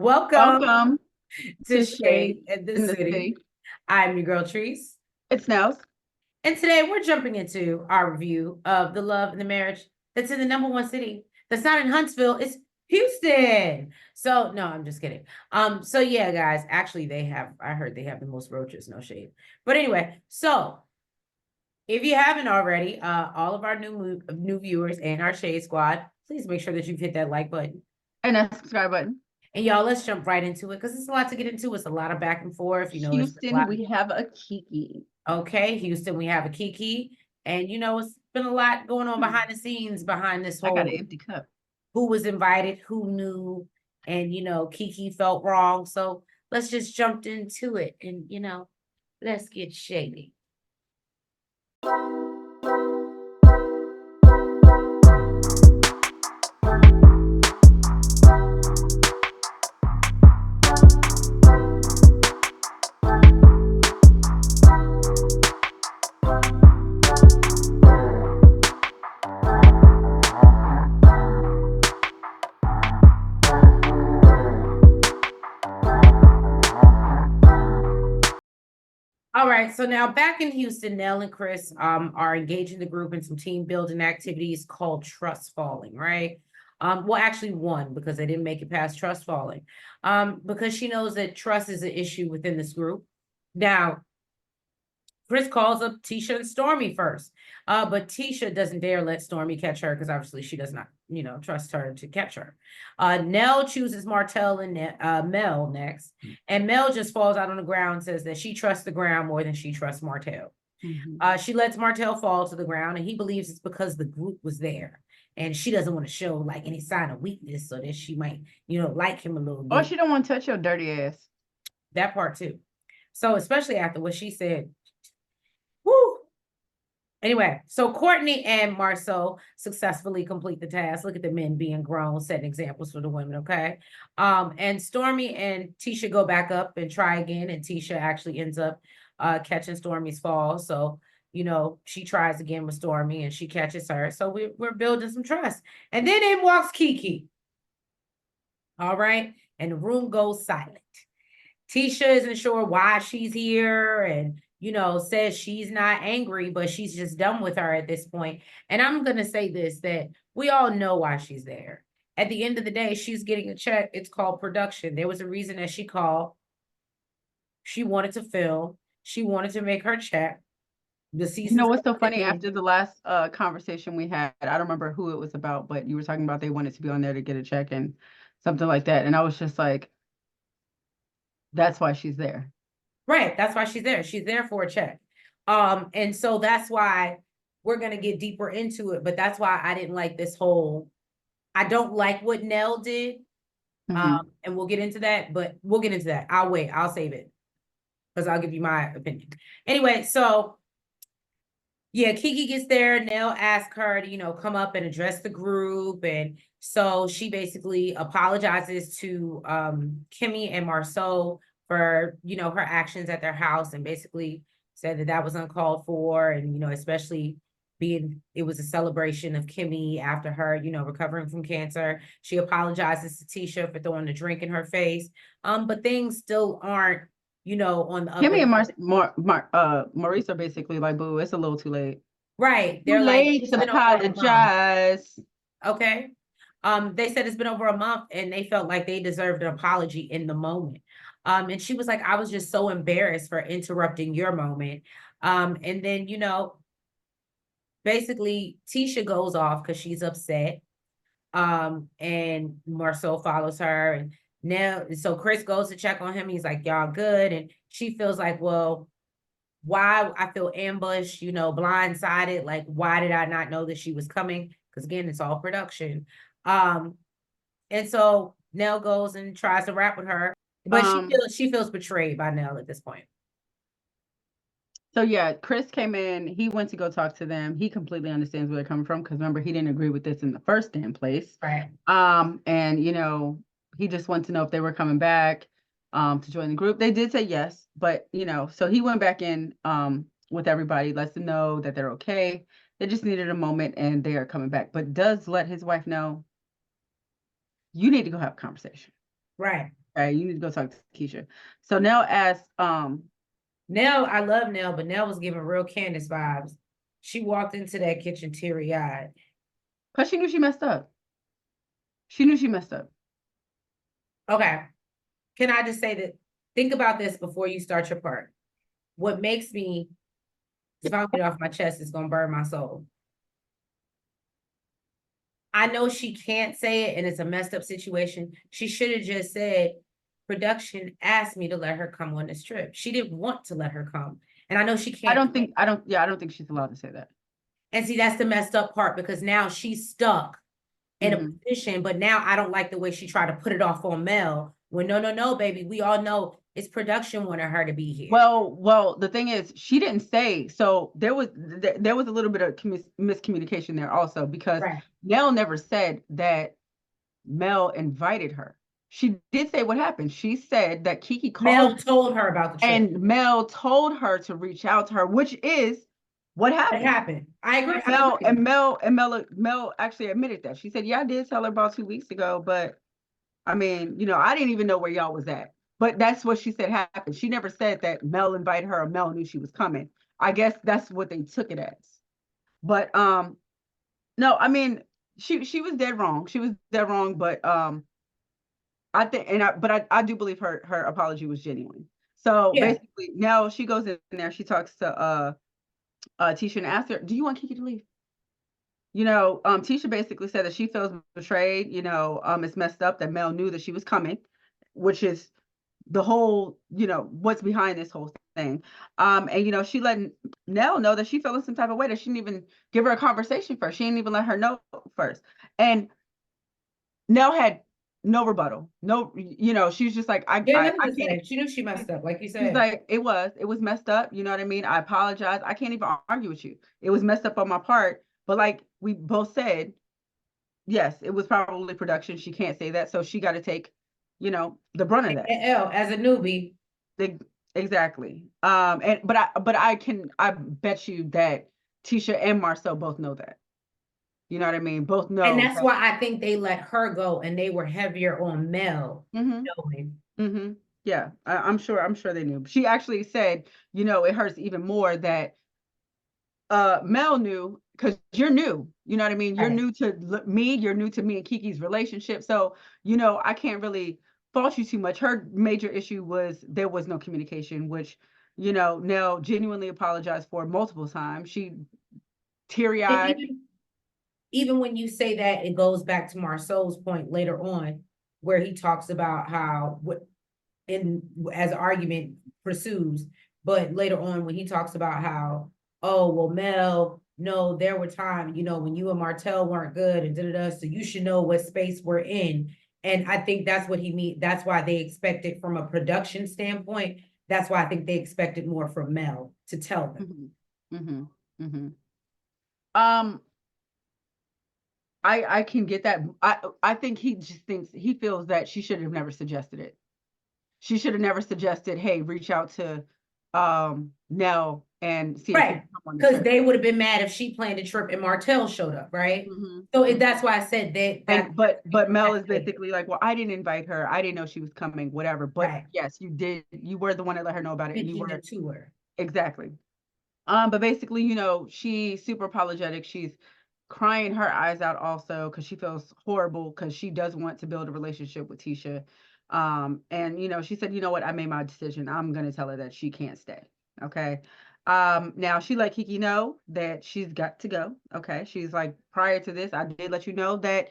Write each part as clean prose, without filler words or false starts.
Welcome Welcome to to Shade Shade in the in the City. City. I'm your girl, Treese. It's Nels. And today we're jumping into our review of The Love and the Marriage that's in the number one city. That's not in Huntsville, it's Houston. So, no, I'm just kidding. So yeah, guys, actually I heard they have the most roaches, no shade. But anyway, so if you haven't already, all of our new viewers and our Shade Squad, please make sure that you've hit that like button. And that subscribe button. And y'all, let's jump right into it because it's a lot to get into. It's a lot of back and forth. It's a Houston, lot. we have a Keke. Okay, Houston, we have a Keke. And it's been a lot going on behind the scenes behind this I got an whole empty cup. who was invited, who knew, and Keke felt wrong. So let's just jump into it and let's get shady. All right, so now back in Houston, Nell and Chris are engaging the group in some team building activities called trust falling, right? Well, actually one because they didn't make it past trust falling. Because she knows that trust is an issue within this group. Now, Chris calls up Tisha and Stormy first. But Tisha doesn't dare let Stormy catch her because obviously she does not, trust her to catch her. Nell chooses Martell and Mel next. And Mel just falls out on the ground and says that she trusts the ground more than she trusts Martell. She lets Martell fall to the ground, and he believes it's because the group was there. And she doesn't want to show like any sign of weakness so that she might, like him a little bit. Or she don't want to touch your dirty ass. That part too. So especially after what she said. Woo! Anyway, so Courtney and Marceau successfully complete the task. Look at the men being grown, setting examples for the women, okay? And Stormy and Tisha go back up and try again, and Tisha actually ends up catching Stormy's fall. So, she tries again with Stormy and she catches her. So we're building some trust. And then in walks Keke. All right. And the room goes silent. Tisha isn't sure why she's here and says she's not angry, but she's just done with her at this point. And I'm going to say this, that we all know why she's there. At the end of the day, she's getting a check. It's called production. There was a reason that she called. She wanted to film. She wanted to make her check. The You know season's what's so coming funny? in. After the last conversation we had, I don't remember who it was about, but you were talking about they wanted to be on there to get a check and something like that. And I was just like, that's why she's there. Right. That's why she's there. She's there for a check. And so that's why we're going to get deeper into it. But that's why I didn't like this whole, I don't like what Nell did. And we'll get into that, but we'll get into that. I'll wait. I'll save it because I'll give you my opinion. Anyway, so yeah, Keke gets there. Nell asks her to, come up and address the group. And so she basically apologizes to Kimmy and Marceau for, her actions at their house and basically said that that was uncalled for. And, especially being it was a celebration of Kimmy after her, recovering from cancer. She apologizes to Tisha for throwing the drink in her face. But things still aren't, on the up Kimmy and and Maurice are basically like, boo, it's a little too late. right. Too They're like, late it's to been over a month. apologize. Okay. They said it's been over a month and they felt like they deserved an apology in the moment. And she was like, I was just so embarrassed for interrupting your moment. And then, basically Tisha goes off because she's upset. And Marceau follows her and now so Chris goes to check on him. He's like, y'all good. And she feels like, well, why I feel ambushed, blindsided. Like, why did I not know that she was coming? Because again, it's all production. And so Nell goes and tries to rap with her, but she feels betrayed by Nell at this point. So yeah, Chris came in, he went to go talk to them. He completely understands where they're coming from because remember, he didn't agree with this in the first damn place. Right. And he just wanted to know if they were coming back to join the group. They did say yes, but so he went back in with everybody, lets them know that they're okay. They just needed a moment and they are coming back, but does let his wife know you need to go have a conversation. Right. Okay, you need to go talk to Keisha. So Nell asked, Nell, I love Nell, but Nell was giving real Candace vibes. She walked into that kitchen teary-eyed. because she knew she messed up. She knew she messed up. Okay. Can I just say that? Think about this before you start your part. What makes me, if I get off my chest, it's gonna burn my soul. I know she can't say it and it's a messed up situation. She should have just said, production asked me to let her come on this trip. She didn't want to let her come. And I know she I can't. don't think, I don't think she's allowed to say that. And see, that's the messed up part because now she's stuck in a Mhm. position, but now I don't like the way she tried to put it off on Mel. When no, baby, we all know it's production wanted her to be here. Well, the thing is, she didn't say. So there was a little bit of miscommunication there also because Right. Nell never said that Mel invited her. She did say what happened. She said that Keke Mel called told her about the trip. and Mel told her to reach out to her, which is what It happened. happened. I agree. Mel actually admitted that. She said, "Yeah, I did tell her about 2 weeks ago, but I mean, I didn't even know where y'all was at." But that's what she said happened. She never said that Mel invited her or Mel knew she was coming. I guess that's what they took it as. But no, I mean, she was dead wrong. She was dead wrong, but I think I do believe her apology was genuine. So Yeah. basically now she goes in there, she talks to Tisha and asks her, "Do you want Keke to leave?" Tisha basically said that she feels betrayed. It's messed up that Mel knew that she was coming, which is the whole, what's behind this whole thing. And she let Nell know that she felt in some type of way that she didn't even give her a conversation first. She didn't even let her know first. And Nell had no rebuttal. No, she was just like, Yeah, I nothing to can't. say. She knew she messed up, like you She's said. like, it was messed up. You know what I mean? I apologize. I can't even argue with you. It was messed up on my part. But like we both said, yes, it was probably production. She can't say that. So she got to take, the brunt of that. L, as a newbie. Exactly. I bet you that Tisha and Marcel both know that. You know what I mean? Both And know that's that. why I think they let her go and they were heavier on Mel Mm-hmm. knowing. Mm-hmm. Yeah, I'm sure they knew. She actually said, it hurts even more that Mel knew because you're new. You know what I mean? You're Right. new to me. You're new to me and Kiki's relationship. So, I can't really fault you too much. Her major issue was there was no communication, which, Nell genuinely apologized for multiple times. She And teary-eyed. even when you say that, it goes back to Marceau's point later on, where he talks about how what in as argument pursues, but later on when he talks about how, oh well, Mel, no, there were times, when you and Martell weren't good and da-da-da, so you should know what space we're in. And I think that's what he means. That's why they expected from a production standpoint. That's why I think they expected more from Mel to tell them. Mm-hmm. Mm-hmm. Mm-hmm. Um, I can get that. I think he feels that she should have never suggested it. She should have never suggested, hey, reach out to Nell and see if he Right. can come on the Because trip. they would have been mad if she planned a trip and Martell showed up, right? Mm-hmm. So Mm-hmm. that's why I said that And that's but Mel is basically like, well, I didn't invite her. I didn't know she was coming, whatever. But right. yes, you did. You were the one that let her know about it, and you Mentioned were it to her. exactly. But basically, she's super apologetic. She's crying her eyes out also because she feels horrible because she does want to build a relationship with Tisha. And she said, you know what, I made my decision. I'm gonna tell her that she can't stay. Okay. Now she let Keke know that she's got to go. Okay. She's like, prior to this, I did let you know that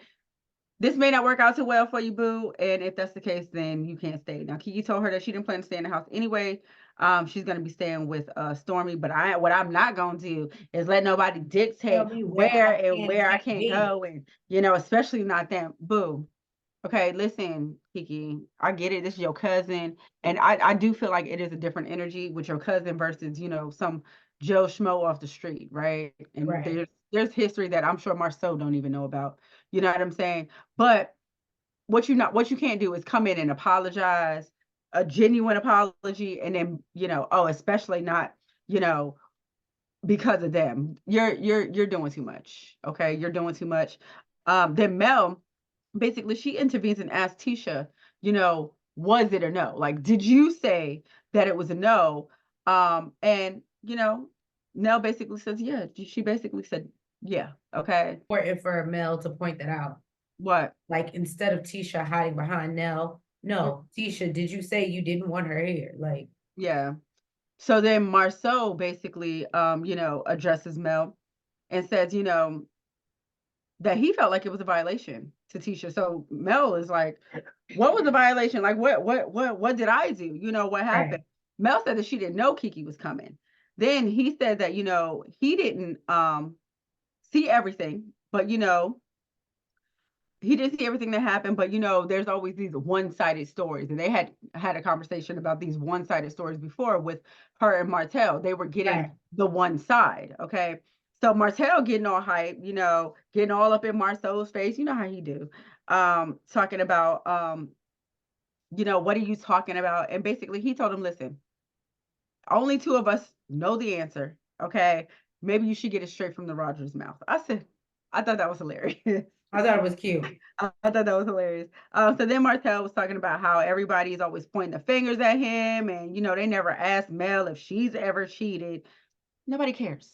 this may not work out too well for you, boo. And if that's the case, then you can't stay. Now, Keke told her that she didn't plan to stay in the house anyway. She's gonna be staying with Stormy, but what I'm not gonna do is let nobody Tell dictate me where where I and can and where I can't can't be. go, and especially not them, boo. Okay, listen, Keke, I get it. This is your cousin, and I do feel like it is a different energy with your cousin versus some Joe Schmo off the street, right? And Right. there's history that I'm sure Marceau don't even know about. You know what I'm saying? But what you can't do is come in and apologize, a genuine apology, and then especially not you know because of them. You're doing too much. Okay, you're doing too much. Then Mel basically she intervenes and asks Tisha, you know was it a no? Like, did you say that it was a no? And Nell basically says, yeah. She basically said, yeah, okay. Important for Mel to point that out. What? Like, instead of Tisha hiding behind Nell, no, Tisha, did you say you didn't want her here? Like, Yeah. So then Marceau basically, addresses Mel and says, that he felt like it was a violation to Tisha. So Mel is like, what was the violation? Like, what did I do? What happened? right. Mel said that she didn't know Keke was coming. Then he said that, he didn't see everything, but he didn't see everything that happened, but there's always these one-sided stories. And they had a conversation about these one-sided stories before with her and Martell. They were getting Right. the one side, okay? So Martell getting all hype, getting all up in Marceau's face. You know how he do. Talking about what are you talking about? And basically he told him, listen, only two of us know the answer, okay? Maybe you should get it straight from the Rogers mouth. I thought that was hilarious. I thought it was cute. I thought that was hilarious. So then Martell was talking about how everybody is always pointing the fingers at him, and they never asked Mel if she's ever cheated. Nobody cares.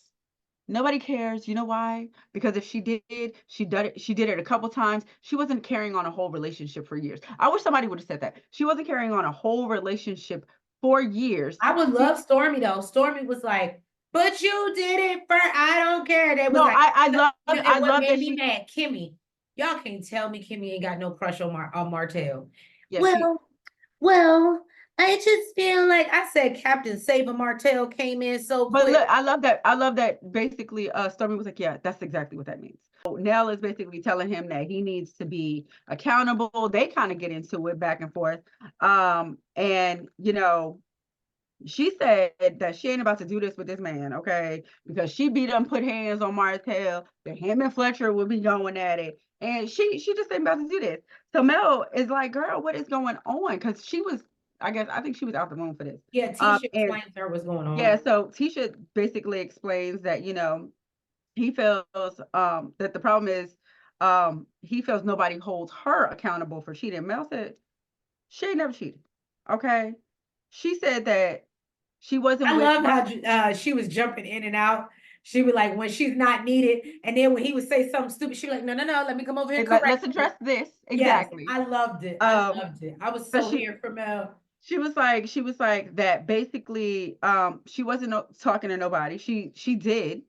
Nobody cares. You know why? Because if she did, she did it a couple times. She wasn't carrying on a whole relationship for years. I wish somebody would have said that. She wasn't carrying on a whole relationship for years. I would love Stormy though. Stormy was like, but you did it for I don't care. They was No, like, I love I and what love made that me she mad, Kimmy. Y'all can't tell me Kimmy ain't got no crush on Martell. yeah, she Well, well, I just feel like I said Captain Saber Martell came in so But quick. look, I love that basically Stormy was like, yeah, that's exactly what that means. So Nell is basically telling him that he needs to be accountable. They kind of get into it back and forth. And she said that she ain't about to do this with this man, okay? Because she be done put hands on Martell, that him and Fletcher would be going at it. And she just ain't about to do this. So Mel is like, girl, what is going on? Because I think she was out the room for this. Yeah, Tisha And explained to her what's going yeah, on. so Tisha basically explains that, he feels that the problem is he feels nobody holds her accountable for cheating. Mel said she ain't never cheated. Okay. She said that she wasn't I with loved how she was jumping in and out. She was like, when she's not needed, and then when he would say something stupid, she was like, no, no, no, let me come over here and correct let's you. address this. Yes, Exactly. I loved it. I Um loved it. I was but so here for Mel. she was like that basically she wasn't talking to nobody. She did.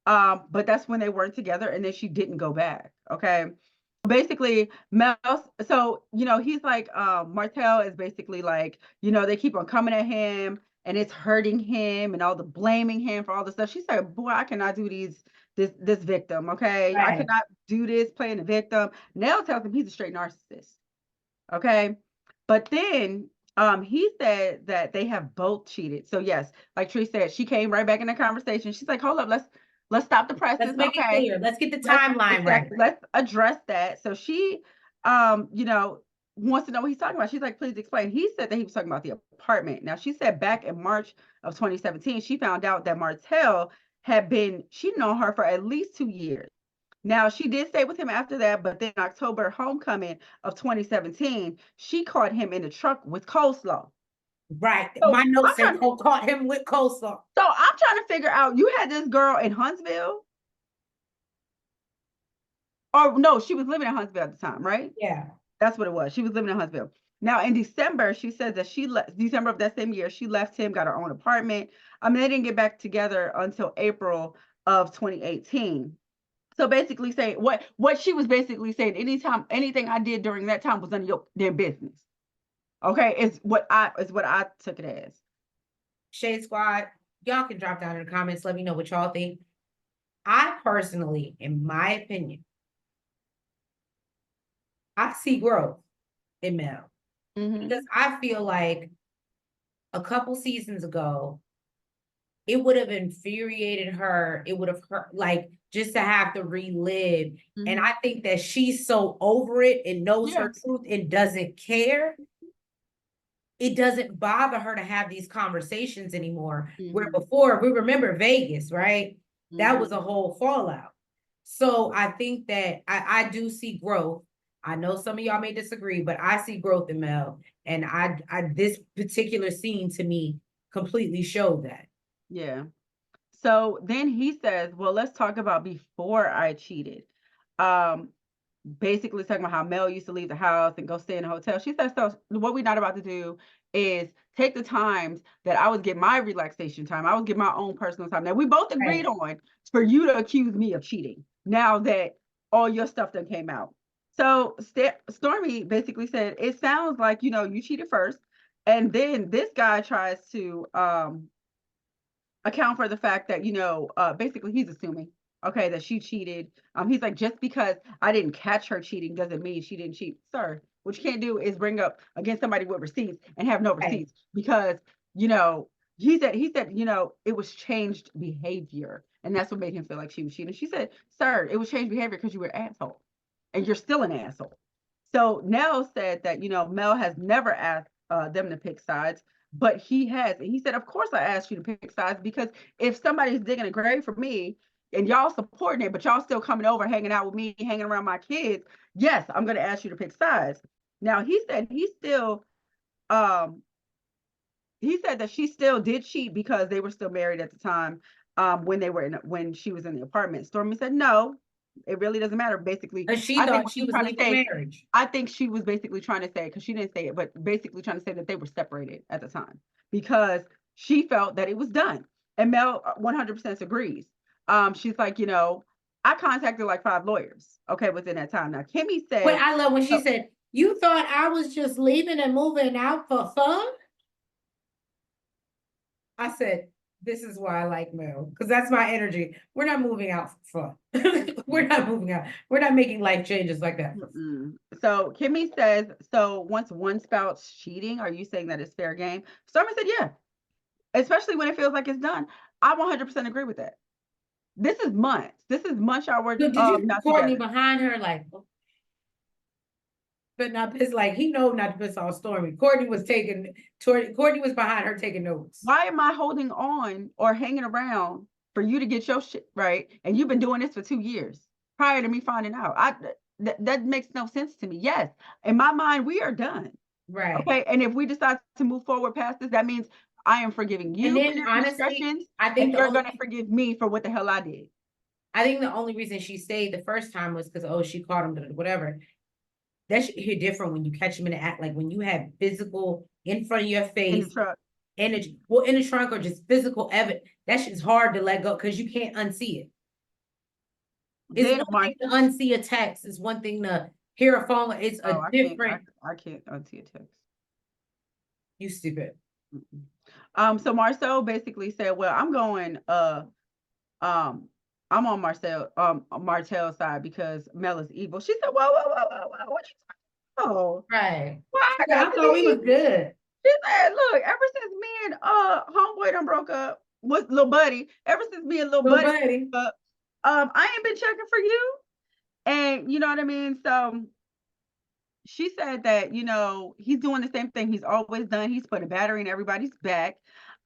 But that's when they weren't together, and then she didn't go back. Okay. Basically, Mel, so he's like, Martell is basically like, they keep on coming at him and it's hurting him and all the blaming him for all the stuff. She said, boy, I cannot do this victim, okay? I Right. cannot do this playing the victim. Nell tells him he's a straight narcissist. Okay. But then he said that they have both cheated. So yes, like Tree said, she came right back in the conversation. She's like, hold up, let's stop the Let's presses. make it Okay. clear. Let's get the Let's timeline right. exactly let's address that. So she wants to know what he's talking about. She's like, please explain. He said that he was talking about the apartment. Now she said back in March of 2017, she found out that Martell had been cheating on her for at least 2 years. Now, she did stay with him after that, but then October homecoming of 2017, she caught him in the truck with coleslaw. Right. So My notes I'm said trying, caught him with coleslaw. I'm trying to figure out, you had this girl in Huntsville, or no, she was living in Huntsville at the time, right? Yeah. That's what it was. She was living in Huntsville. Now, in December, she said that she left, December of that same year, she left him, got her own apartment. I mean, they didn't get back together until April of 2018. So basically saying what she was basically saying, anything I did during that time was none of your damn business. Okay, is what I took it as. Shade Squad, y'all can drop down in the comments. Let me know what y'all think. I personally, in my opinion, I see growth in Mel because I feel like a couple seasons ago, it would have infuriated her. It would have hurt, like, just to have to relive. And I think that she's so over it and knows Yeah. her truth and doesn't care. It doesn't bother her to have these conversations anymore. Where before, we remember Vegas, right? That was a whole fallout. So I think that I do see growth. I know some of y'all may disagree, but I see growth in Mel. And this particular scene to me completely showed that. Yeah. So then he says, well, let's talk about before I cheated. Basically talking about how Mel used to leave the house and go stay in a hotel. She says, so what we're not about to do is take the times that I was getting my relaxation time. I was getting my own personal time that we both agreed on for you to accuse me of cheating now that all your stuff done came out. So Stormy basically said, it sounds like, you cheated first. And then this guy tries to account for the fact that, basically he's assuming, okay, that she cheated. He's like, just because I didn't catch her cheating doesn't mean she didn't cheat. Sir, what you can't do is bring up against somebody with receipts and have no receipts because, he said, it was changed behavior. And that's what made him feel like she was cheating. She said, sir, it was changed behavior because you were an asshole and you're still an asshole. So Nell said that, Mel has never asked them to pick sides, but he has. And he said, of course I asked you to pick sides because if somebody's digging a grave for me and y'all supporting it, but y'all still coming over, hanging out with me, hanging around my kids, yes, I'm going to ask you to pick sides. Now, he said he said that she still did cheat because they were still married at the time when she was in the apartment. Stormy said, no, it really doesn't matter. Basically, And she I think thought she was leaving marriage. I think she was basically trying to say, because she didn't say it, but basically trying to say that they were separated at the time because she felt that it was done. And Mel 100% agrees. She's like, I contacted like 5 lawyers, okay, within that time. Now, Kimmy said, But I love when she said, you thought I was just leaving and moving out for fun? I said, this is why I like Mel, because that's my energy. We're not moving out for fun. We're not moving out. We're not making life changes like that. So Kimmy says, so once one spouse cheating, are you saying that it's fair game? Stormy said, yeah, especially when it feels like it's done. I 100% agree with that. This is months. Y'all were Did you not Courtney together. behind her like, but not piss like he know not to piss off Stormy. Courtney was behind her taking notes. Why am I holding on or hanging around for you to get your shit right? And you've been doing this for 2 years prior to me finding out. That makes no sense to me. Yes, in my mind, we are done. Right. Okay. And if we decide to move forward past this, that means I am forgiving you for your indiscretions, and you're going to forgive me for what the hell I did. I think the only reason she stayed the first time was because, she caught him, whatever. That's different when you catch him in the act, like when you have physical in front of your face. In the truck. In the trunk or just physical evidence. That shit's hard to let go because you can't unsee it. It's one thing to unsee a text. It's one thing to hear a phone. It's a different. I can't unsee a text. You stupid. So Marcel basically said, well, I'm going, I'm on Martell's side because Mel is evil. She said, whoa, what you talking about? Right. Why I thought we was good. She said, look, ever since me and homeboy done broke up with little buddy, ever since me and little buddy broke up, I ain't been checking for you. And you know what I mean? So she said that, he's doing the same thing he's always done. He's put a battery in everybody's back.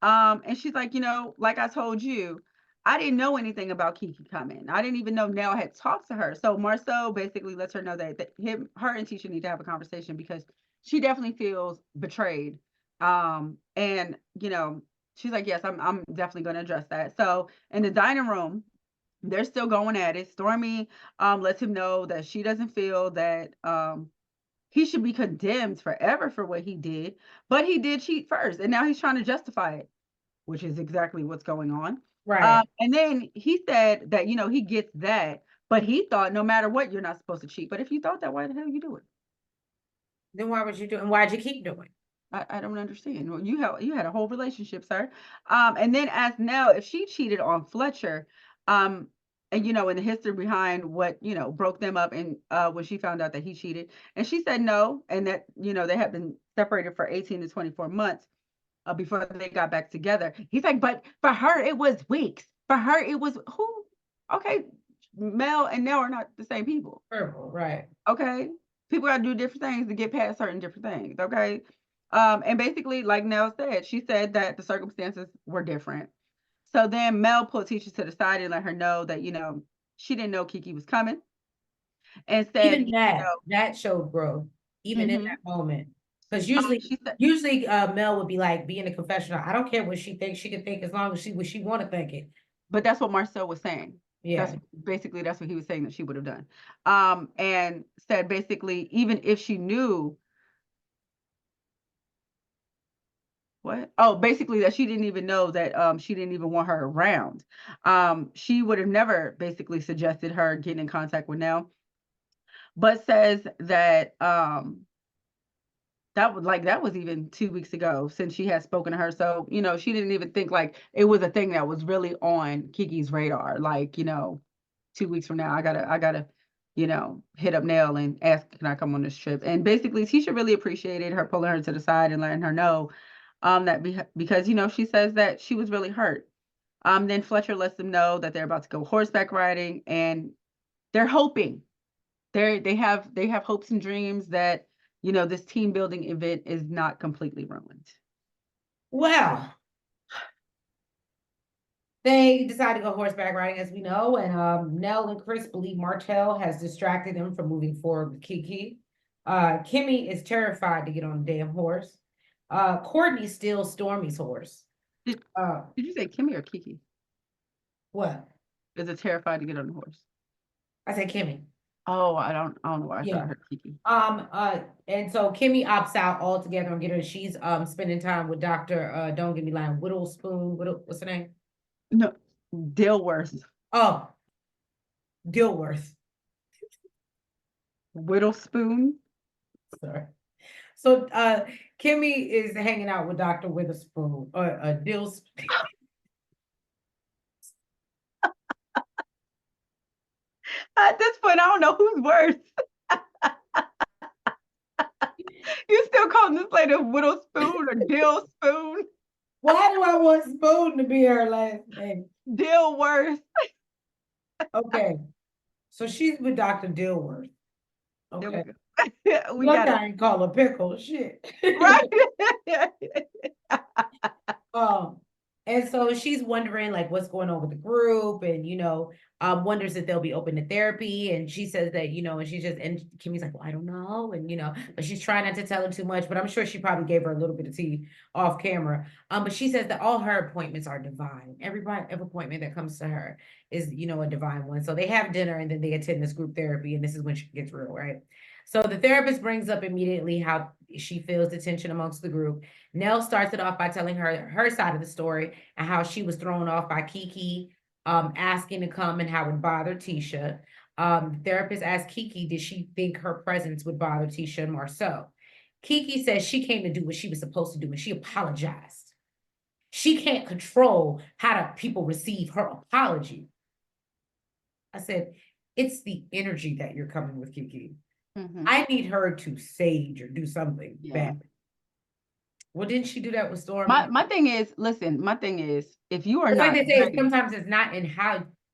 And she's like, like I told you, I didn't know anything about Keke coming. I didn't even know Nell had talked to her. So Marcel basically lets her know that her and Tisha need to have a conversation because she definitely feels betrayed. And she's like, yes, I'm definitely going to address that. So in the dining room, they're still going at it. Stormy lets him know that she doesn't feel that he should be condemned forever for what he did, but he did cheat first, and now he's trying to justify it, which is exactly what's going on. Right. And then he said that, he gets that, but he thought no matter what, you're not supposed to cheat. But if you thought that, why the hell you do it? Then why would you do it? And why'd you keep doing it? I don't understand. Well, you had a whole relationship, sir. And then asked Nell if she cheated on Fletcher, and in the history behind what broke them up, and when she found out that he cheated, and she said no, and that they had been separated for 18 to 24 months before they got back together. He's like, but for her it was weeks. For her it was who? Okay, Mel and Nell are not the same people. Purple, right? Okay, people got to do different things to get past certain different things. Okay. And basically, like Nell said, she said that the circumstances were different. So then Mel pulled Tisha to the side and let her know that, she didn't know Keke was coming. and said, Even that showed growth, even in mhm. that moment. Because usually, She said, Mel would be like, be in the confessional. I don't care what she thinks. She can think as long as she want to think it. but that's what Marcel was saying. Yeah. That's what he was saying that she would have done. And said basically, even if she knew what? Oh, basically that she didn't even know that she didn't even want her around. She would have never basically suggested her getting in contact with Nell, but says that that was even 2 weeks ago since she had spoken to her. So, she didn't even think like it was a thing that was really on Keke's radar. Like, 2 weeks from now, I gotta, hit up Nell and ask, can I come on this trip? And basically, Tisha really appreciated her pulling her to the side and letting her know that because, she says that she was really hurt. Then Fletcher lets them know that they're about to go horseback riding, and they're hoping they have hopes and dreams that this team building event is not completely ruined. Well, they decide to go horseback riding, as we know, and Nell and Chris believe Martell has distracted them from moving forward with Keke. Kimmy is terrified to get on the damn horse. Courtney steals Stormy's horse. Did, Uh, did you say Kimmy or Keke? what? Is it terrified to get on the horse? I said Kimmy. Oh, I don't know why I thought I Yeah. heard Keke. And so Kimmy opts out altogether and get her. She's spending time with Dr. Don't get me lying, what's her name? No, Dilworth. Oh, Dilworth. Whittlespoon. Sorry. So Kimmy is hanging out with Dr. Witherspoon or Dill. At this point, I don't know who's worse. You still calling this lady Whittlespoon or Dill Spoon? Why do I want Spoon to be her last name? Dilworth. Okay. So she's with Dr. Dilworth. There we Okay. go. We Lucky got it. I ain't call her pickle. Shit. Right. Um, and so she's wondering like what's going on with the group, and wonders if they'll be open to therapy. And she says that, and Kimmy's like, well, I don't know, and but she's trying not to tell her too much, but I'm sure she probably gave her a little bit of tea off camera. But she says that all her appointments are divine. Every appointment that comes to her is, a divine one. So they have dinner and then they attend this group therapy, and this is when she gets real, right? So the therapist brings up immediately how she feels the tension amongst the group. Nell starts it off by telling her side of the story and how she was thrown off by Keke asking to come and how it bothered Tisha. The therapist asked Keke, did she think her presence would bother Tisha and Marceau? Keke says she came to do what she was supposed to do, and she apologized. She can't control how people receive her apology. I said, it's the energy that you're coming with, Keke. Mm-hmm. I need her to sage or do something Yeah. bad. Well, didn't she do that with Stormy? My thing is, listen, if you are It's not like they say, ready, sometimes it's not in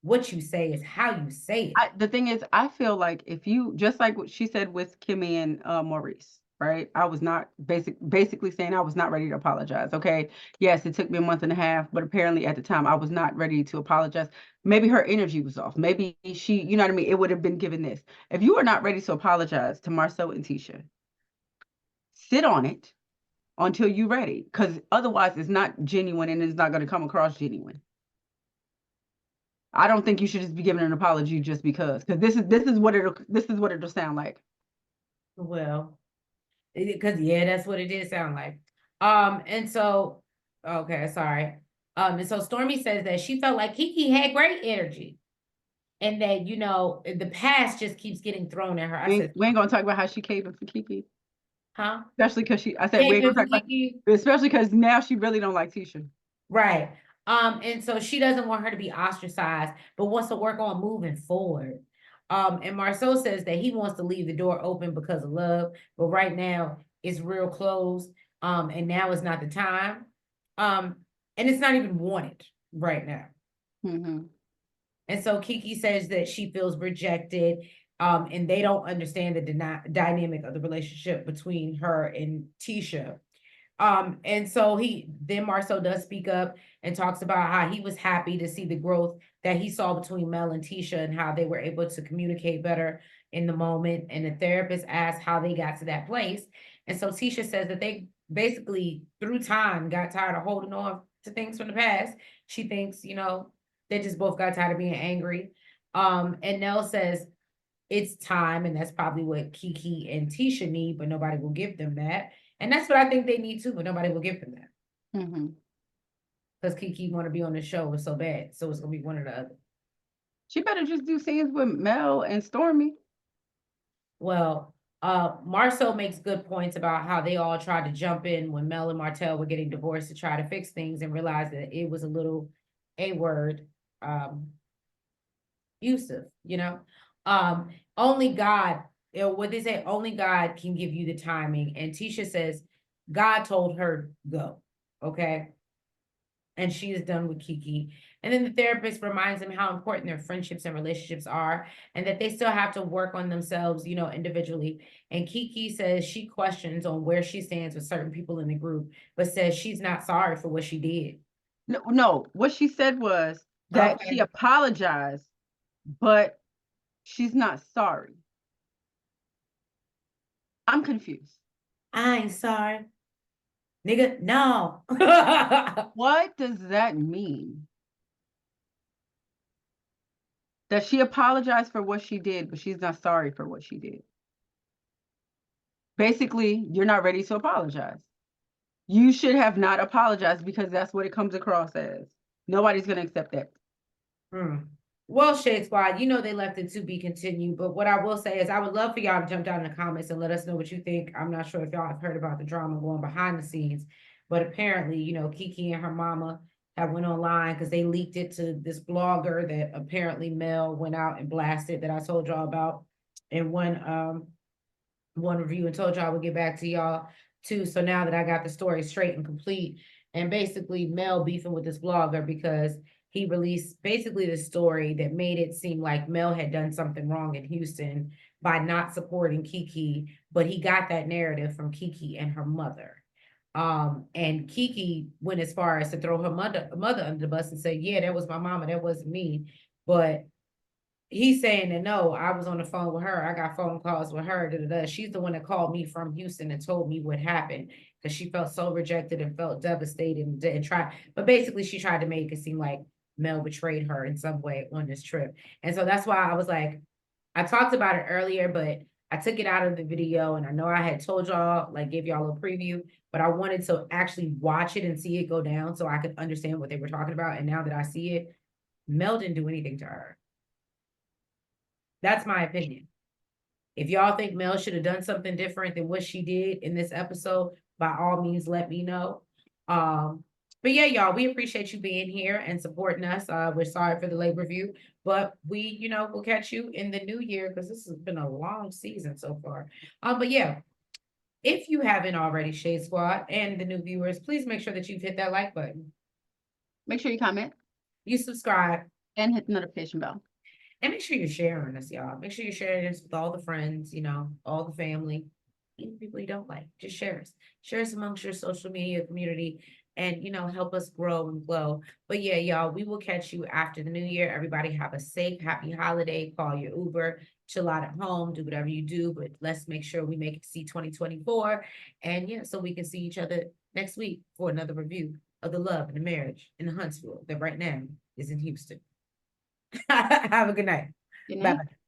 what you say, is how you say it. the thing is, I feel like if you, just like what she said with Kimmy and Maurice, right? I was not basically saying I was not ready to apologize. Okay. Yes, it took me a month and a half, but apparently at the time I was not ready to apologize. Maybe her energy was off. Maybe she, you know what I mean? It would have been given this. If you are not ready to apologize to Marcel and Tisha, sit on it until you're ready. Because otherwise it's not genuine and it's not going to come across genuine. I don't think you should just be giving an apology just because this is what it'll sound like. Well, because that's what it did sound like. And so, okay, sorry. And so Stormy says that she felt like Keke had great energy, and that the past just keeps getting thrown at her. I said, We ain't gonna talk about how she caving for Keke, huh? especially because I said we ain't Caving gonna for talk about, Keke? especially because now she really don't like Tisha. Right. And so she doesn't want her to be ostracized, but wants to work on moving forward. And Marceau says that he wants to leave the door open because of love, but right now it's real closed. And now is not the time. And it's not even wanted right now. Mm-hmm. And so Keke says that she feels rejected, and they don't understand the dynamic of the relationship between her and Tisha. And so then Marceau does speak up and talks about how he was happy to see the growth that he saw between Mel and Tisha and how they were able to communicate better. in the moment. And the therapist asked how they got to that place. And so Tisha says that they basically through time got tired of holding on to things from the past. She thinks, they just both got tired of being angry. And Nell says it's time, and that's probably what Keke and Tisha need, but nobody will give them that. And that's what I think they need too, but nobody will give them that. Mm-hmm. Because Keke want to be on the show so bad, so it's gonna be one or the other. She better just do scenes with Mel and Stormy. Well, Marcel makes good points about how they all tried to jump in when Mel and Martell were getting divorced to try to fix things and realized that it was a little A-word, abusive, only God, what they say, only God can give you the timing. And Tisha says, God told her go, okay? And she is done with Keke. And then the therapist reminds them how important their friendships and relationships are, and that they still have to work on themselves, individually. And Keke says she questions on where she stands with certain people in the group, but says she's not sorry for what she did. No, what she said was that she apologized, but she's not sorry. I'm confused. I ain't sorry. Nigga, no. What does that mean? That she apologized for what she did, but she's not sorry for what she did. Basically, you're not ready to apologize. You should have not apologized because that's what it comes across as. Nobody's going to accept that. Well, Shade Squad, they left it to be continued. But what I will say is I would love for y'all to jump down in the comments and let us know what you think. I'm not sure if y'all have heard about the drama going behind the scenes, but apparently, Keke and her mama have went online because they leaked it to this blogger that apparently Mel went out and blasted that I told y'all about in one review and told y'all I would get back to y'all too. So now that I got the story straight and complete, and basically Mel beefing with this blogger because he released basically the story that made it seem like Mel had done something wrong in Houston by not supporting Keke, but he got that narrative from Keke and her mother. And Keke went as far as to throw her mother under the bus and say, yeah, that was my mama, that wasn't me. But he's saying that no, I was on the phone with her. I got phone calls with her. Da, da, da. She's the one that called me from Houston and told me what happened because she felt so rejected and felt devastated and tried. But basically, she tried to make it seem like Mel betrayed her in some way on this trip. And so that's why I was like, I talked about it earlier, but I took it out of the video. And I know I had told y'all, like, give y'all a preview, but I wanted to actually watch it and see it go down so I could understand what they were talking about. And now that I see it, Mel didn't do anything to her. That's my opinion. If y'all think Mel should have done something different than what she did in this episode, by all means, let me know. But yeah, y'all, we appreciate you being here and supporting us. We're sorry for the late review, but we, we'll catch you in the new year because this has been a long season so far. But yeah, if you haven't already, Shade Squad and the new viewers, please make sure that you've hit that like button. Make sure you comment. You subscribe. And hit the notification bell. And make sure you're sharing this, y'all. Make sure you're sharing this with all the friends, all the family, even people you don't like. Just share us. Share us amongst your social media community and, help us grow and glow. But yeah, y'all, we will catch you after the new year. Everybody have a safe, happy holiday. Call your Uber, chill out at home, do whatever you do. But let's make sure we make it see 2024. And yeah, so we can see each other next week for another review of the love and the marriage in Huntsville that right now is in Houston. Have a good night. Good night. Bye-bye.